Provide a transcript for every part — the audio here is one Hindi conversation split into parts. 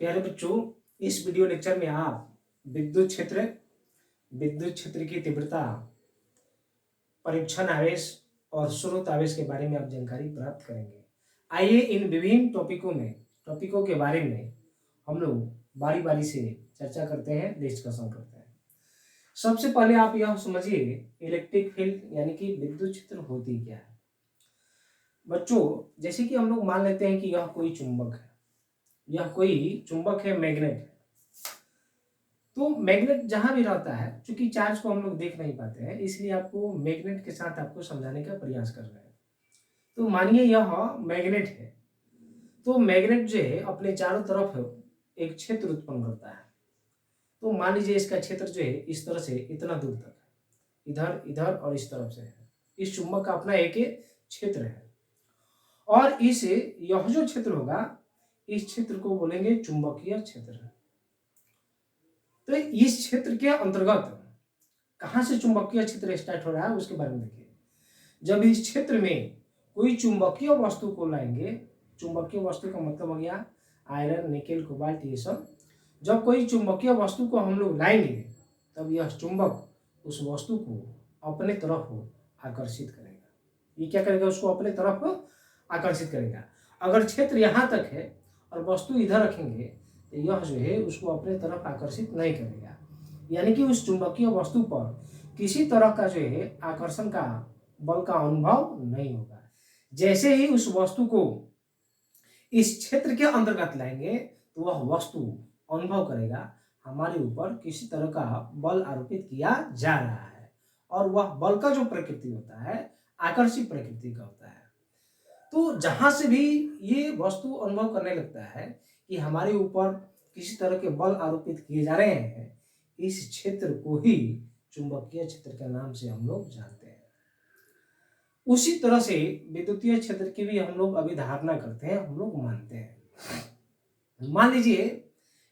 प्यारे बच्चों, इस वीडियो लेक्चर में आप विद्युत क्षेत्र की तीव्रता, परीक्षण आवेश और स्रोत आवेश के बारे में आप जानकारी प्राप्त करेंगे। आइए इन विभिन्न टॉपिकों के बारे में हम लोग बारी बारी से चर्चा करते हैं, डिस्कशन करते हैं। सबसे पहले आप यह समझिए इलेक्ट्रिक फील्ड यानी कि विद्युत क्षेत्र होती क्या है। बच्चों, जैसे कि हम लोग मान लेते हैं कि यह कोई चुंबक है, मैग्नेट है। तो मैग्नेट जहां भी रहता है, चूंकि चार्ज को हम लोग देख नहीं पाते हैं, इसलिए आपको मैग्नेट के साथ आपको समझाने का प्रयास कर रहे हैं। तो मानिए यह मैग्नेट है, तो मैग्नेट जो है अपने चारों तरफ एक क्षेत्र उत्पन्न करता है। तो मान लीजिए इसका क्षेत्र जो है इस तरह से इतना दूर तक है, इधर इधर और इस तरफ से है। इस चुंबक का अपना एक क्षेत्र है और यह जो क्षेत्र होगा, इस क्षेत्र को बोलेंगे चुंबकीय क्षेत्र। तो इस क्षेत्र के अंतर्गत कहां से चुंबकीय क्षेत्र स्टार्ट हो रहा है उसके बारे में देखिए। जब इस क्षेत्र में कोई चुंबकीय वस्तु को लाएंगे, चुंबकीय वस्तु का मतलब हो गया आयरन, निकेल, कोबाल्ट, ये सब। जब कोई चुंबकीय वस्तु को हम लोग लाएंगे, तब यह चुंबक उस वस्तु को अपने तरफ आकर्षित करेगा। ये क्या करेगा? उसको अपने तरफ आकर्षित करेगा। अगर क्षेत्र यहाँ तक है और वस्तु इधर रखेंगे, तो यह जो है उसको अपने तरफ आकर्षित नहीं करेगा। यानी कि उस चुंबकीय वस्तु पर किसी तरह का जो है आकर्षण का बल का अनुभव नहीं होगा। जैसे ही उस वस्तु को इस क्षेत्र के अंतर्गत लाएंगे, तो वह वस्तु अनुभव करेगा हमारे ऊपर किसी तरह का बल आरोपित किया जा रहा है, और वह बल का जो प्रकृति होता है आकर्षित प्रकृति का होता है। तो जहां से भी ये वस्तु अनुभव करने लगता है कि हमारे ऊपर किसी तरह के बल आरोपित किए जा रहे हैं, इस क्षेत्र को ही चुंबकीय क्षेत्र के नाम से हम लोग जानते हैं। उसी तरह से विद्युतीय क्षेत्र की भी हम लोग अभिधारणा करते हैं, हम लोग मानते हैं। मान लीजिए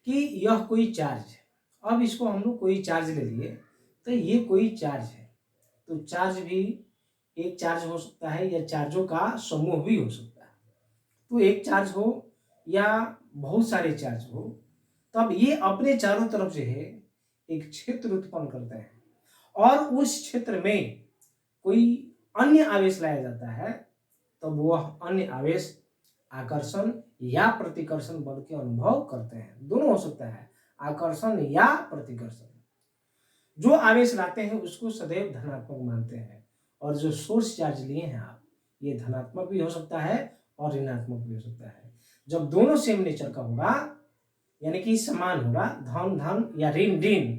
कि यह कोई चार्ज है। अब इसको हम लोग कोई चार्ज ले लिए, तो ये कोई चार्ज है। तो चार्ज भी एक चार्ज हो सकता है या चार्जों का समूह भी हो सकता है। तो एक चार्ज हो या बहुत सारे चार्ज हो, तब ये अपने चारों तरफ जो है एक क्षेत्र उत्पन्न करते हैं, और उस क्षेत्र में कोई अन्य आवेश लाया जाता है, तब वह अन्य आवेश आकर्षण या प्रतिकर्षण बल के अनुभव करते हैं। दोनों हो सकता है, आकर्षण या प्रतिकर्षण। जो आवेश लाते हैं उसको सदैव धनात्मक मानते हैं, और जो सोर्स चार्ज लिए हैं आप, ये धनात्मक भी हो सकता है और ऋणात्मक भी हो सकता है। जब दोनों सेम नेचर का होगा, यानी कि समान होगा, धन धन या ऋण ऋण,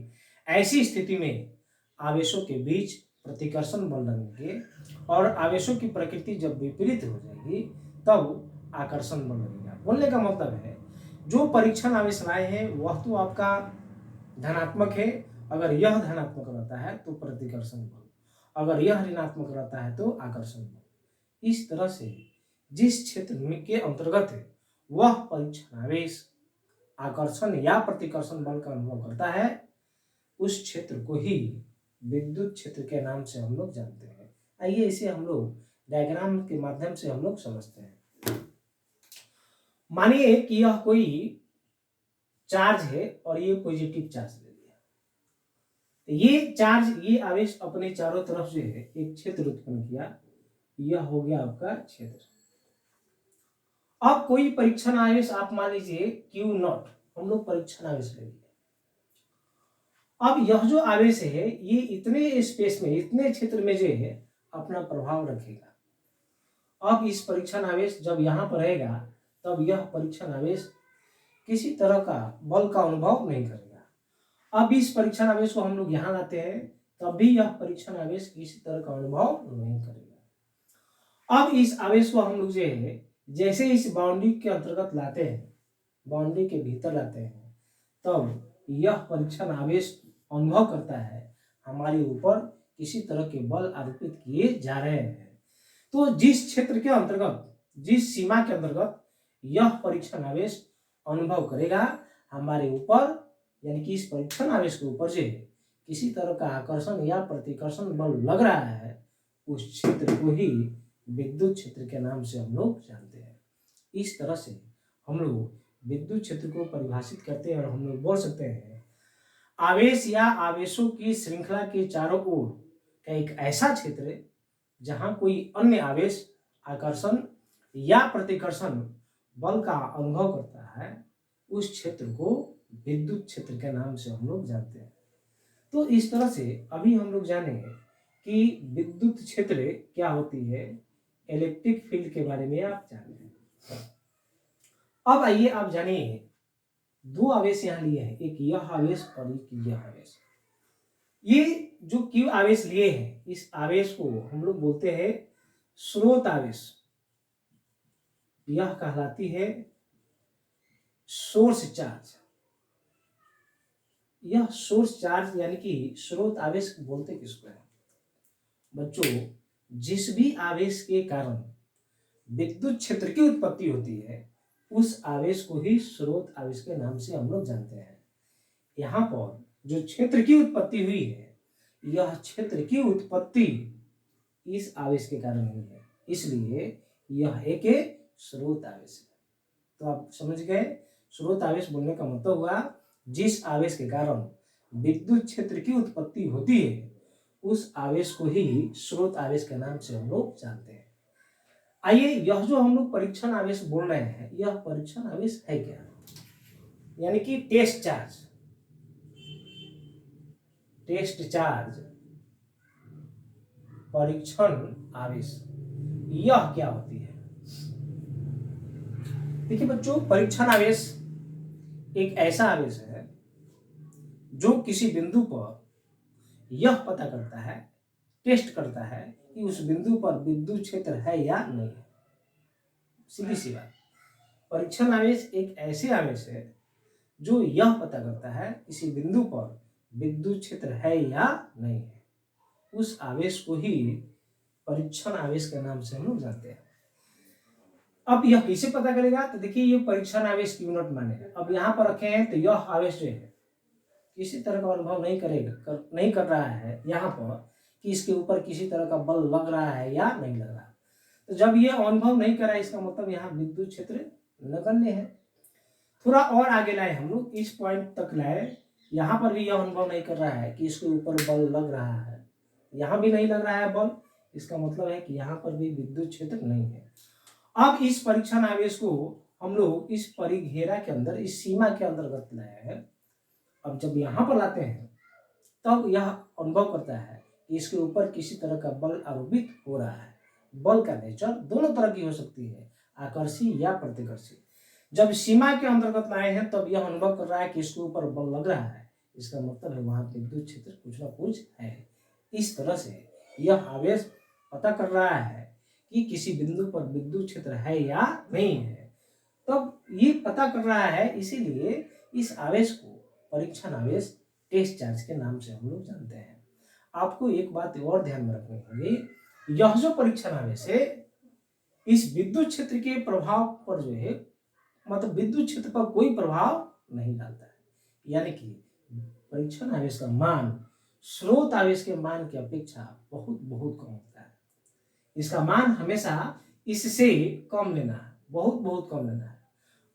ऐसी स्थिति में आवेशों के बीच प्रतिकर्षण बल लगेंगे, और आवेशों की प्रकृति जब विपरीत हो जाएगी, तब आकर्षण बल लगेगा। बोलने का मतलब है, जो परीक्षण आवेश लाए हैं वह तो आपका धनात्मक है। अगर यह धनात्मक रहता है तो प्रतिकर्षण बल, अगर यह ऋणात्मक रहता है तो आकर्षण बल। इस तरह से जिस क्षेत्र के अंतर्गत है वह परीक्षण आवेश आकर्षण या प्रतिकर्षण बल का अनुभव करता है, उस क्षेत्र को ही विद्युत क्षेत्र के नाम से हम लोग जानते हैं। आइए इसे हम लोग डायग्राम के माध्यम से हम लोग समझते हैं। मानिए कि यह कोई चार्ज है और ये पॉजिटिव चार्ज ले लिया। तो ये चार्ज, ये आवेश अपने चारों तरफ जो है एक क्षेत्र उत्पन्न किया, यह हो गया आपका क्षेत्र। अब कोई परीक्षण आवेश आप मान लीजिए Q0, हम लोग परीक्षण आवेश ले लिए। अब यह जो आवेश है ये इतने स्पेस में, इतने क्षेत्र में जो है अपना प्रभाव रखेगा। अब इस परीक्षण आवेश जब यहाँ पर रहेगा, तब यह परीक्षण आवेश किसी तरह का बल का अनुभव नहीं करेगा। अब इस परीक्षण आवेश को हम लोग यहाँ लाते हैं, तब भी यह परीक्षण आवेश किसी तरह का अनुभव नहीं करेगा। अब इस आवेश को हम लोग जो है जैसे इस बाउंड्री के अंतर्गत लाते हैं, बाउंड्री के भीतर लाते हैं, तब यह परीक्षण आवेश अनुभव करता है हमारे ऊपर किसी तरह के बल आरोपित किए जा रहे हैं। तो जिस क्षेत्र के अंतर्गत, जिस सीमा के अंतर्गत यह परीक्षण आवेश अनुभव करेगा हमारे ऊपर, यानी कि इस परीक्षण आवेश के ऊपर से किसी तरह का आकर्षण या प्रतिकर्षण बल लग रहा है, उस क्षेत्र को ही विद्युत क्षेत्र के नाम से हम लोग जानते हैं। इस तरह से हम लोग विद्युत क्षेत्र को परिभाषित करते हैं और हम लोग बोल सकते हैं आवेश या आवेशों की श्रृंखला के चारों ओर का एक ऐसा क्षेत्र जहां कोई अन्य आवेश आकर्षण या प्रतिकर्षण बल का अनुभव करता है, उस क्षेत्र को विद्युत क्षेत्र के नाम से हम लोग जानते हैं। तो इस तरह से अभी हम लोग जाने कि विद्युत क्षेत्र क्या होती है, इलेक्ट्रिक फील्ड के बारे में आप जान रहे हैं। अब आइए आप जानिए, दो आवेश यहाँ लिए हैं, एक यह आवेश और एक यह आवेश। ये जो क्यू आवेश लिए हैं, इस आवेश को हम लोग बोलते हैं स्रोत आवेश। यह कहलाती है सोर्स चार्ज। यह सोर्स चार्ज यानी कि स्रोत आवेश बोलते किसको है बच्चों? जिस भी आवेश के कारण विद्युत क्षेत्र की उत्पत्ति होती है, उस आवेश को ही स्रोत आवेश के नाम से हम लोग जानते हैं। यहाँ पर जो क्षेत्र की उत्पत्ति हुई है, यह क्षेत्र की उत्पत्ति इस आवेश के कारण हुई है, इसलिए यह एक स्रोत आवेश है। तो आप समझ गए, स्रोत आवेश बोलने का मतलब हुआ जिस आवेश के कारण विद्युत क्षेत्र की उत्पत्ति होती है, उस आवेश को ही स्रोत आवेश के नाम से हम लोग जानते हैं। आइए, यह जो हम लोग परीक्षण आवेश बोल रहे हैं, यह परीक्षण आवेश है क्या? यानी कि टेस्ट चार्ज। टेस्ट चार्ज, परीक्षण आवेश, यह क्या होती है? देखिए बच्चों, परीक्षण आवेश एक ऐसा आवेश है जो किसी बिंदु पर यह पता करता है, टेस्ट करता है कि उस बिंदु पर विद्युत क्षेत्र है या नहीं है। सीधी सी बात, परीक्षण आवेश एक ऐसे आवेश है जो यह पता करता है किसी बिंदु पर विद्युत क्षेत्र है या नहीं है। उस आवेश को ही परीक्षण आवेश के नाम से हम लोग जानते हैं। अब यह कैसे पता करेगा? तो देखिए, ये परीक्षण आवेश की यूनिट माने अब यहाँ पर रखे हैं, तो यह आवेश जो है किसी तरह का अनुभव नहीं कर रहा है यहाँ पर कि इसके ऊपर किसी तरह का बल लग रहा है या नहीं लग रहा। तो जब ये अनुभव नहीं कर रहा है, इसका मतलब यहाँ विद्युत क्षेत्र नगण्य है। थोड़ा और आगे लाए हम लोग, इस पॉइंट तक लाए, यहाँ पर भी यह अनुभव नहीं कर रहा है कि इसके ऊपर बल लग रहा है, यहाँ भी नहीं लग रहा है बल, इसका मतलब है कि यहाँ पर भी विद्युत क्षेत्र नहीं है। अब इस परीक्षण आवेश को हम लोग इस परिघेरा के अंदर, इस सीमा के अंतर्गत लाए हैं। अब जब यहाँ पर लाते हैं, तब यह अनुभव करता है कि इसके ऊपर किसी तरह का बल आरोपित हो रहा है। बल का नेचर दोनों तरह की हो सकती है, आकर्षी या प्रतिकर्षी। जब सीमा के अंतर्गत लाए हैं, तब यह अनुभव कर रहा है कि इसके ऊपर बल लग रहा है, इसका मतलब है वहां विद्युत क्षेत्र कुछ ना कुछ है। इस तरह से यह आवेश पता कर रहा है कि किसी बिंदु पर विद्युत क्षेत्र है या नहीं है। तब ये पता कर रहा है, इसीलिए इस आवेश को परीक्षण आवेश, टेस्ट चार्ज के नाम से हम लोग जानते हैं। आपको एक बात और ध्यान में रखनी होगी, यह जो परीक्षण आवेश है, इस विद्युत क्षेत्र के प्रभाव पर जो है, मतलब विद्युत क्षेत्र पर कोई प्रभाव नहीं डालता है। यानी कि परीक्षण आवेश का मान स्रोत आवेश के मान की अपेक्षा बहुत बहुत कम होता है। इसका मान हमेशा इससे कम लेना है, बहुत बहुत कम लेना है।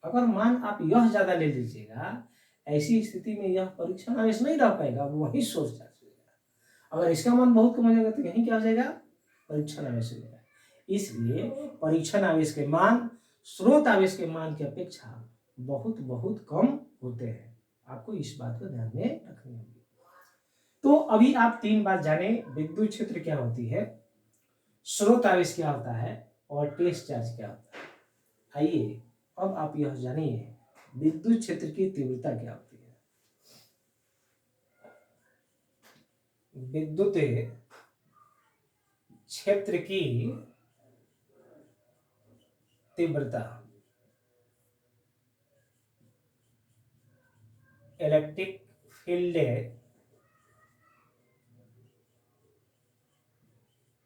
अगर मान आप यह ज्यादा ले लीजिएगा, ऐसी स्थिति में यह परीक्षण आवेश नहीं रह पाएगा, वो वही सोर्स चार्ज हो जाएगा। अगर इसका मान बहुत कम हो जाएगा, तो यही क्या हो जाएगा? परीक्षण आवेश हो जाएगा। इसलिए परीक्षण आवेश के मान स्रोत आवेश के मान की अपेक्षा बहुत बहुत कम होते हैं। आपको इस बात को ध्यान में रखनी होगी। तो अभी आप 3 बात जाने, विद्युत क्षेत्र क्या होती है, स्रोत आवेश क्या होता है, और टेस्ट चार्ज क्या होता है। आइए अब आप यह जानिए, विद्युत क्षेत्र की तीव्रता क्या होती है। विद्युत क्षेत्र की तीव्रता, इलेक्ट्रिक फील्ड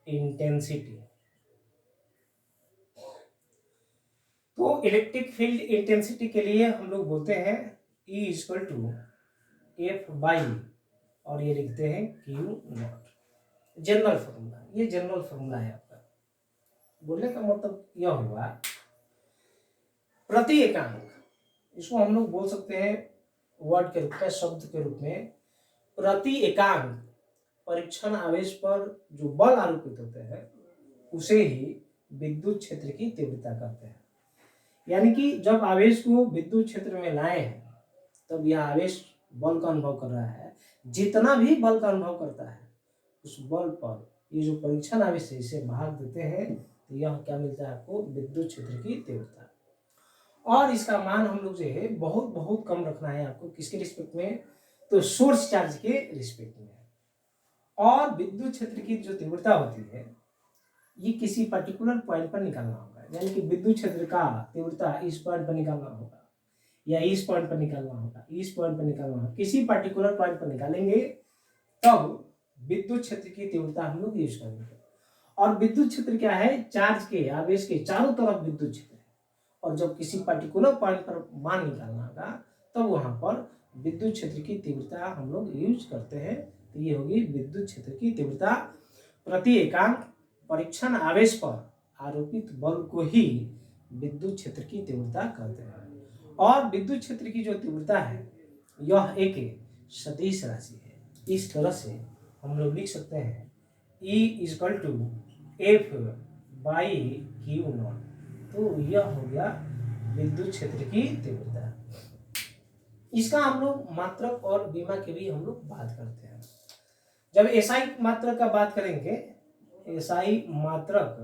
इंटेंसिटी। तो इलेक्ट्रिक फील्ड इंटेंसिटी के लिए हम लोग बोलते हैं E equal to F by, और ये लिखते हैं क्यू नॉट। जनरल फॉर्मूला, ये जनरल फॉर्मूला है आपका। बोलने का मतलब यह हुआ, प्रति एकांक इसको हम लोग बोल सकते हैं वर्ड के रूप में, शब्द के रूप में, प्रति एकांक परीक्षण आवेश पर जो बल आरोपित होते हैं उसे ही विद्युत क्षेत्र की तीव्रता कहते हैं। यानी कि जब आवेश को विद्युत क्षेत्र में लाए हैं तब यह आवेश बल का अनुभव कर रहा है। जितना भी बल का अनुभव करता है उस बल पर ये जो परीक्षण आवेश है इसे भाग देते हैं तो यह क्या मिलता है आपको, विद्युत क्षेत्र की तीव्रता। और इसका मान हम लोग जो है बहुत बहुत कम रखना है आपको, किसके रिस्पेक्ट में, तो सोर्स चार्ज के रिस्पेक्ट में। और विद्युत क्षेत्र की जो तीव्रता होती है ये किसी पर्टिकुलर पॉइंट पर निकालना होगा। यानी कि विद्युत क्षेत्र का तीव्रता इस पॉइंट पर निकालना होगा या इस पॉइंट पर निकालना होगा, इस पॉइंट पर निकालना होगा, किसी पर्टिकुलर पॉइंट पर निकालेंगे तब विद्युत क्षेत्र की तीव्रता हम लोग यूज करेंगे। और विद्युत क्षेत्र क्या है, चार्ज के, आवेश के चारों तरफ विद्युत क्षेत्र है। और जब किसी पर्टिकुलर पॉइंट पर मान निकालना होगा तब वहां पर विद्युत क्षेत्र की तीव्रता हम लोग यूज करते हैं। तो ये होगी विद्युत क्षेत्र की तीव्रता प्रति एकांक परीक्षण आवेश पर आरोपित बल को ही विद्युत क्षेत्र की तीव्रता कहते हैं। और विद्युत क्षेत्र की जो तीव्रता है यह एक सदिश राशि है। इस तरह से हम लोग लिख सकते हैं E equal to F by Q naught. तो यह हो गया विद्युत क्षेत्र की तीव्रता। इसका हम लोग मात्रक और बीमा की भी हम लोग बात करते हैं। जब एसआई मात्रक का बात करेंगे, एसआई मात्रक,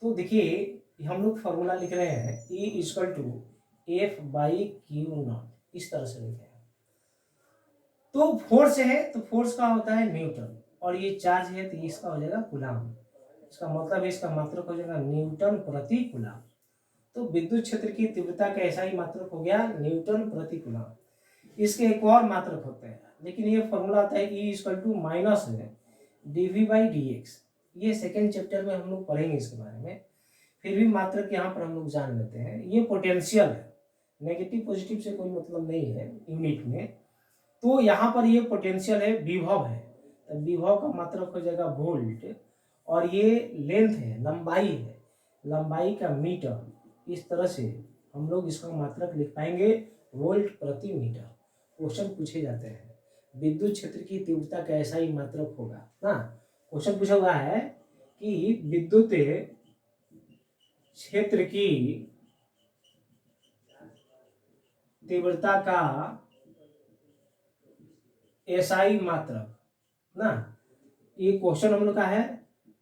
तो देखिए हम लोग फॉर्मूला लिख रहे हैं E equal to F by Q naught, इस तरह से लिखे हैं। तो फोर्स है तो फोर्स का होता है न्यूटन, और ये चार्ज है तो इसका हो जाएगा कूलाम। इसका मतलब है इसका मात्रक हो जाएगा न्यूटन प्रति कूलाम। तो विद्युत क्षेत्र की तीव्रता का ऐसा ही मात्रक हो गया न्यूटन प्रति कूलाम। इसके एक और मात्रक होते हैं, लेकिन ये फॉर्मूला आता है E equal to minus dV by dx। ये सेकेंड चैप्टर में हम लोग पढ़ेंगे इसके बारे में। फिर भी मात्रक यहाँ पर हम लोग जान लेते हैं। ये पोटेंशियल है, नेगेटिव पॉजिटिव से कोई मतलब नहीं है यूनिट में। तो यहाँ पर ये पोटेंशियल है, विभव है, तो विभव का मात्रक हो जाएगा वोल्ट। और ये लेंथ है, लंबाई है, लंबाई का मीटर। इस तरह से हम लोग इसका मात्रक लिख पाएंगे वोल्ट प्रति मीटर। क्वेश्चन पूछे जाते हैं विद्युत क्षेत्र की तीव्रता का ऐसा ही मात्रक होगा ना। क्वेश्चन पूछा हुआ है कि विद्युत क्षेत्र की तीव्रता का एसआई मात्रक ना। ये क्वेश्चन हम लोग का है,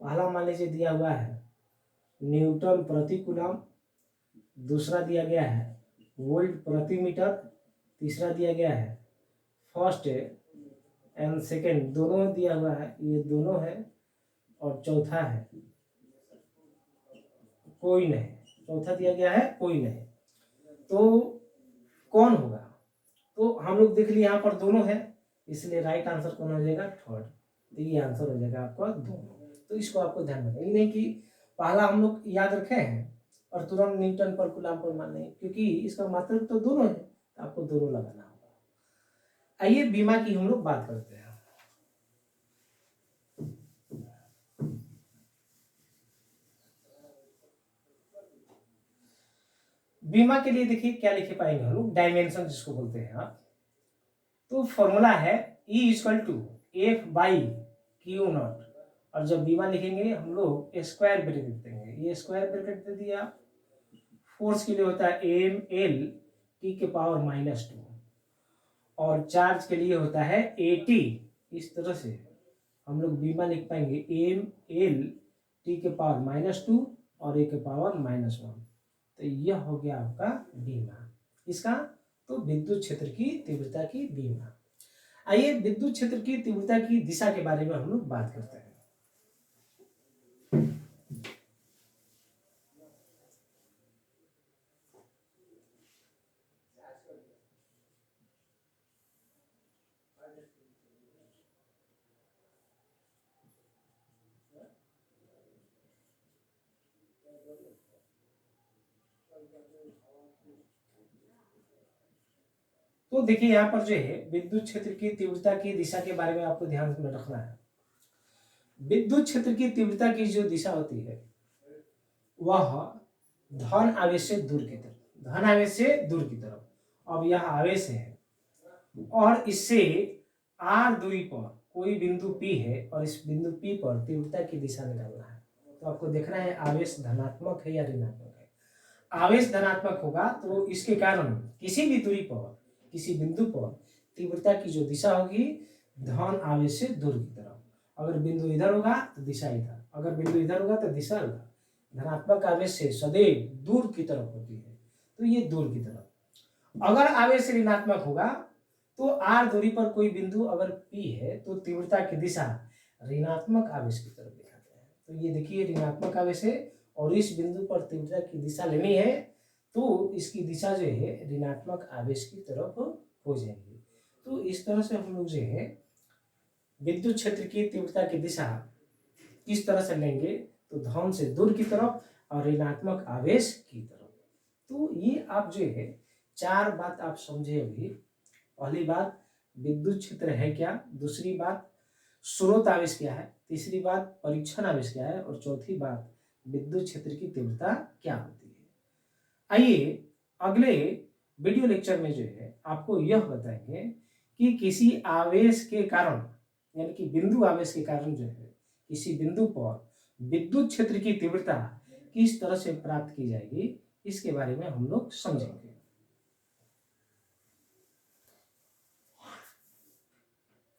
पहला मान लीजिए दिया हुआ है न्यूटन प्रति कूलम, दूसरा दिया गया है वोल्ट प्रति मीटर, तीसरा दिया गया है फर्स्ट एंड सेकेंड, दोनों दिया हुआ है, ये दोनों है, और चौथा है कोई नहीं, चौथा दिया गया है कोई नहीं। तो कौन होगा, तो हम लोग देख लिए यहाँ पर दोनों है, इसलिए राइट आंसर कौन हो जाएगा, थर्ड। तो ये आंसर हो जाएगा आपका दोनों। तो इसको आपको ध्यान रखना, ये नहीं कि पहला हम लोग याद रखे हैं और तुरंत न्यूटन पर कूलम पर मान लें, क्योंकि इसका मात्रक तो दोनों है, तो आपको दोनों लगाना होगा। आइए बीमा की हम लोग बात करते हैं। बीमा के लिए देखिए क्या लिखे पाएंगे हम लोग, डायमेंशन जिसको बोलते हैं आप। तो फॉर्मूला है E equal to F by Q naught, और जब बीमा लिखेंगे हम लोग स्क्वायर ब्रैकेट देंगे, ये स्क्वायर ब्रैकेट दे दिया। फोर्स के लिए होता है एम एल टी के पावर -2, और चार्ज के लिए होता है AT। इस तरह से हम लोग बीमा लिख पाएंगे एम एल टी के पावर -2 और ए के पावर -1। तो यह हो गया आपका बीमा इसका, तो विद्युत क्षेत्र की तीव्रता की बीमा। आइए विद्युत क्षेत्र की तीव्रता की दिशा के बारे में हम लोग बात करते हैं। तो देखिए यहाँ पर जो है विद्युत क्षेत्र की तीव्रता की दिशा के बारे में आपको ध्यान में रखना है। विद्युत क्षेत्र की तीव्रता की जो दिशा होती है वह धन आवेश से दूर की तरफ, धन आवेश से दूर की तरफ। अब यह आवेश है और इससे r दूरी पर कोई बिंदु P है और इस बिंदु P पर तीव्रता की दिशा निकालना है। तो आपको देखना है आवेश धनात्मक है या ऋणात्मक है। आवेश धनात्मक होगा तो इसके कारण किसी भी दूरी पर, किसी बिंदु पर तीव्रता की जो दिशा होगी धन आवेश से दूर की तरफ। अगर बिंदु इधर होगा तो दिशा इधर, अगर बिंदु इधर होगा तो दिशा उधर। धनात्मक आवेश से सदैव दूर की तरफ होती है, तो ये दूर की तरफ। अगर आवेश ऋणात्मक होगा तो r दूरी पर कोई बिंदु अगर P है तो तीव्रता की दिशा ऋणात्मक आवेश की तरफ दिखाते हैं। तो ये देखिए ऋणात्मक आवेश है और इस बिंदु पर तीव्रता की दिशा लेनी है तो इसकी दिशा जो है ऋणात्मक आवेश की तरफ हो जाएगी। तो इस तरह से हम लोग जो है विद्युत क्षेत्र की तीव्रता की दिशा किस तरह से लेंगे, तो धन से दूर की तरफ और ऋणात्मक आवेश की तरफ। तो ये आप जो है 4 बात आप समझे अभी। पहली बात विद्युत क्षेत्र है क्या, दूसरी बात स्रोत आवेश क्या है, तीसरी बात परीक्षण आवेश क्या है और चौथी बात विद्युत क्षेत्र की तीव्रता क्या होती है। आइए अगले वीडियो लेक्चर में जो है आपको यह बताएंगे कि किसी आवेश के कारण यानी कि बिंदु आवेश के कारण जो है किसी बिंदु पर विद्युत क्षेत्र की तीव्रता किस तरह से प्राप्त की जाएगी, इसके बारे में हम लोग समझेंगे।